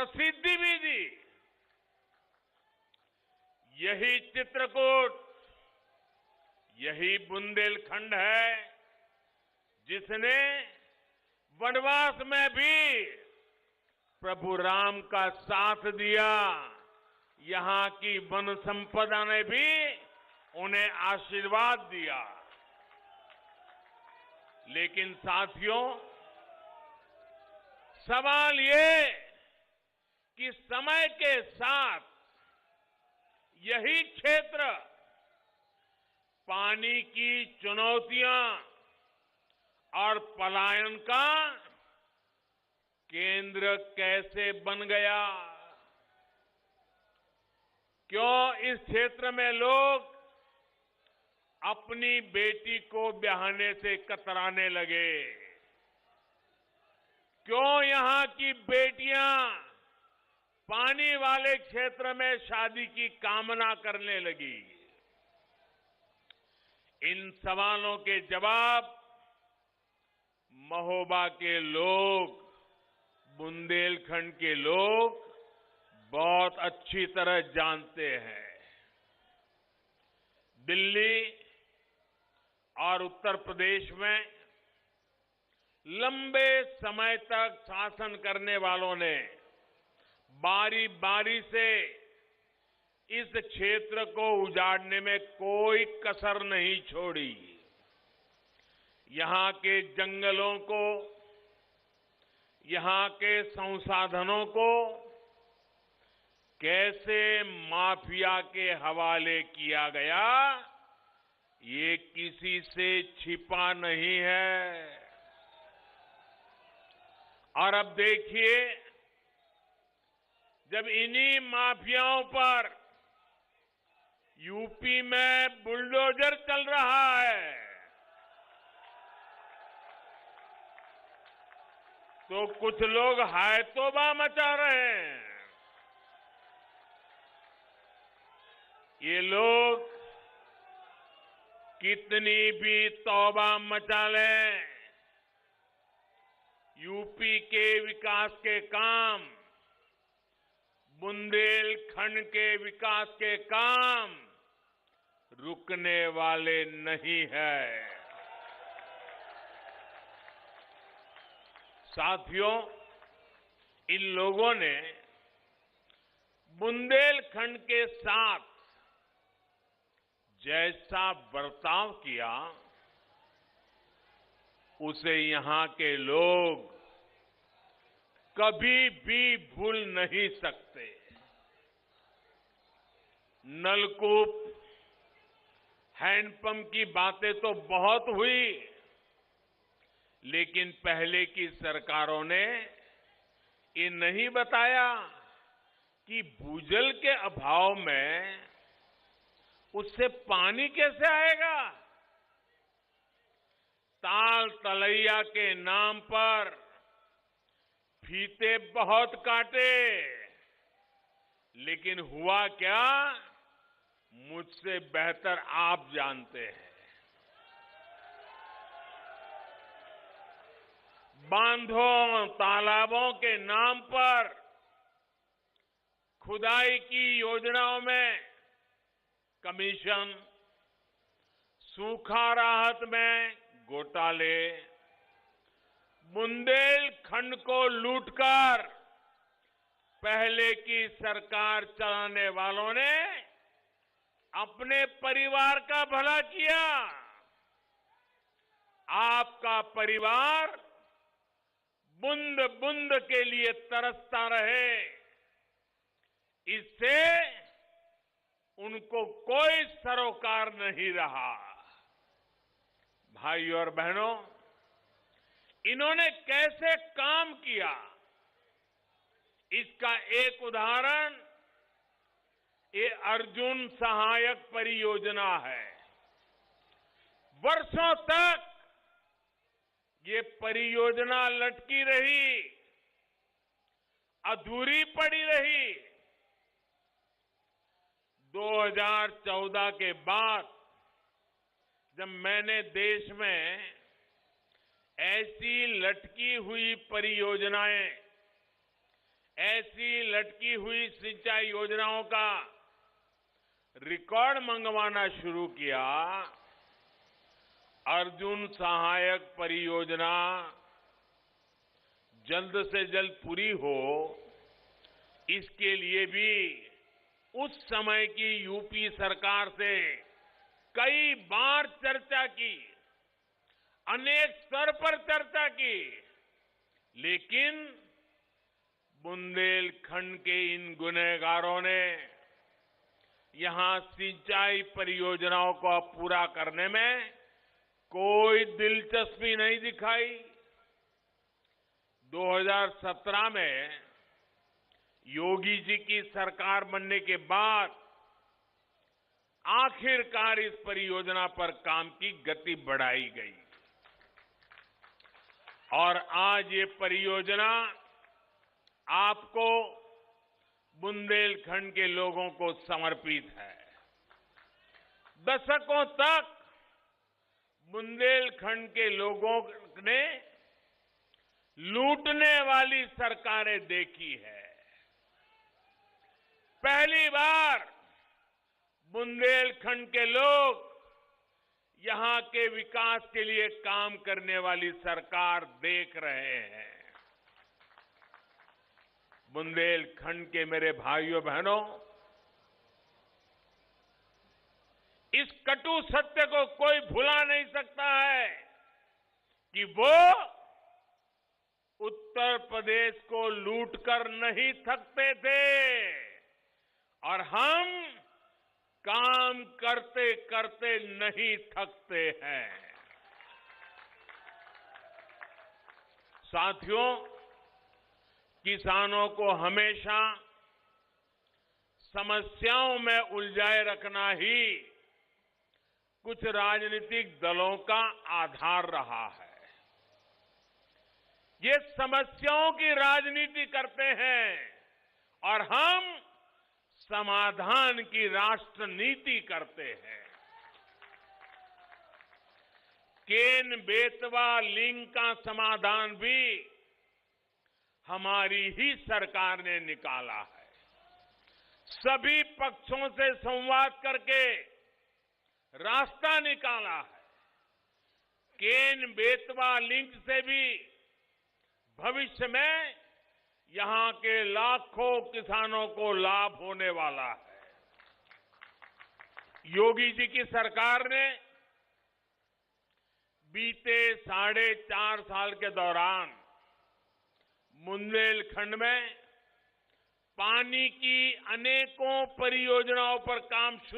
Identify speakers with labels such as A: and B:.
A: प्रसिद्धि भी दी। यही चित्रकूट, यही बुंदेलखंड है जिसने वनवास में भी प्रभु राम का साथ दिया। यहां की वन संपदा ने भी उन्हें आशीर्वाद दिया। लेकिन साथियों, सवाल ये कि समय के साथ यही क्षेत्र पानी की चुनौतियां और पलायन का केंद्र कैसे बन गया। क्यों इस क्षेत्र में लोग अपनी बेटी को ब्याहने से कतराने लगे। क्यों यहां की बेटियां पानी वाले क्षेत्र में शादी की कामना करने लगी। इन सवालों के जवाब महोबा के लोग, बुंदेलखंड के लोग बहुत अच्छी तरह जानते हैं। दिल्ली और उत्तर प्रदेश में लंबे समय तक शासन करने वालों ने बारी बारी से इस क्षेत्र को उजाड़ने में कोई कसर नहीं छोड़ी। यहां के जंगलों को, यहां के संसाधनों को कैसे माफिया के हवाले किया गया, ये किसी से छिपा नहीं है। और अब देखिए, जब इन्हीं माफियाओं पर यूपी में बुलडोजर चल रहा है, तो कुछ लोग हाय तौबा मचा रहे हैं। ये लोग कितनी भी तौबा मचा लें, यूपी के विकास के काम, बुंदेलखंड के विकास के काम रुकने वाले नहीं है। साथियों, इन लोगों ने बुंदेलखंड के साथ जैसा बर्ताव किया, उसे यहां के लोग कभी भी भूल नहीं सकते। नलकूप, हैंडपंप की बातें तो बहुत हुई, लेकिन पहले की सरकारों ने ये नहीं बताया कि भूजल के अभाव में उससे पानी कैसे आएगा। ताल तलैया के नाम पर फीते बहुत काटे, लेकिन हुआ क्या, मुझसे बेहतर आप जानते हैं। बांधों, तालाबों के नाम पर खुदाई की योजनाओं में कमीशन, सूखा राहत में घोटाले, बुंदेलखंड को लूटकर पहले की सरकार चलाने वालों ने अपने परिवार का भला किया। आपका परिवार बूंद बूंद के लिए तरसता रहे, इससे उनको कोई सरोकार नहीं रहा। भाइयों और बहनों, इन्होंने कैसे काम किया, इसका एक उदाहरण ये अर्जुन सहायक परियोजना है। वर्षों तक ये परियोजना लटकी रही, अधूरी पड़ी रही। 2014 के बाद जब मैंने देश में ऐसी लटकी हुई परियोजनाएं, ऐसी लटकी हुई सिंचाई योजनाओं का रिकॉर्ड मंगवाना शुरू किया। अर्जुन सहायक परियोजना जल्द से जल्द पूरी हो, इसके लिए भी उस समय की यूपी सरकार से कई बार चर्चा की, अनेक स्तर पर चर्चा की, लेकिन बुंदेलखंड के इन गुनहगारों ने यहां सिंचाई परियोजनाओं को पूरा करने में कोई दिलचस्पी नहीं दिखाई। 2017 में योगी जी की सरकार बनने के बाद आखिरकार इस परियोजना पर काम की गति बढ़ाई गई और आज ये परियोजना आपको, बुंदेलखंड के लोगों को समर्पित है। दशकों तक बुंदेलखंड के लोगों ने लूटने वाली सरकारें देखी है। पहली बार बुंदेलखंड के लोग यहां के विकास के लिए काम करने वाली सरकार देख रहे हैं। बुंदेलखंड के मेरे भाइयों बहनों, इस कटु सत्य को कोई भुला नहीं सकता है कि वो उत्तर प्रदेश को लूटकर नहीं थकते थे और हम काम करते करते नहीं थकते हैं। साथियों, किसानों को हमेशा समस्याओं में उलझाए रखना ही कुछ राजनीतिक दलों का आधार रहा है। ये समस्याओं की राजनीति करते हैं और हम समाधान की राष्ट्र नीति करते हैं। केन बेतवा लिंक का समाधान भी हमारी ही सरकार ने निकाला है। सभी पक्षों से संवाद करके रास्ता निकाला है। केन बेतवा लिंक से भी भविष्य में यहां के लाखों किसानों को लाभ होने वाला है। योगी जी की सरकार ने बीते 4.5 साल के दौरान बुंदेलखंड में पानी की अनेकों परियोजनाओं पर काम शुरू